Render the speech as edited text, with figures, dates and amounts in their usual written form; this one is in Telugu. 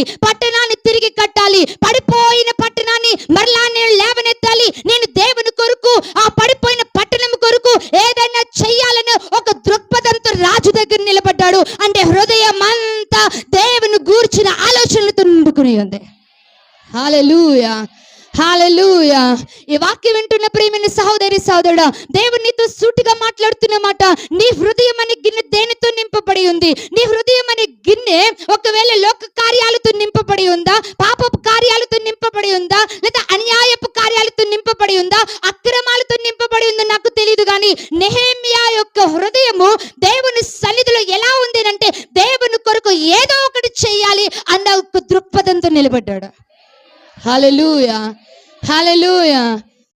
చేయాలి, పట్టణాన్ని తిరిగి కట్టాలి, పడిపోయిన పట్టణాన్ని మరలా నేను లేవనెత్తాలి, నేను దేవుని కొరకు ఆ పడిపోయిన పట్టణం కొరకు ఏదైనా చెయ్యాలని ఒక దృక్పథంతో రాజు దగ్గర నిలబడ్డాడు. అంటే హృదయం అంతా దేవుని గూర్చిన ఆలోచనలతో నిండుకుని ఉంది. హల్లెలూయా, హల్లెలూయా. ఈ వాక్యం వింటున్న ప్రియమైన సహోదరి సహోదరుడా, దేవుడు నీతో సూటిగా మాట్లాడుతున్న మాట, నీ హృదయం అనే గిన్నె దేనితో నింపబడి ఉంది? నీ హృదయం అనే గిన్నె ఒకవేళ లోక కార్యాలతో నింపబడి ఉందా, పాపపు కార్యాలతో నింపబడి ఉందా, లేదా అన్యాయపు కార్యాలతో నింపబడి ఉందా, అక్రమాలతో నింపబడి ఉందో నాకు తెలియదు, కానీ నెహెమ్యా యొక్క హృదయము దేవుని సన్నిధిలో ఎలా ఉంది అంటే దేవుని కొరకు ఏదో ఒకటి చెయ్యాలి అన్న ఒక దృక్పథంతో నిలబడ్డాడు. హల్లెలూయా, హల్లెలూయా.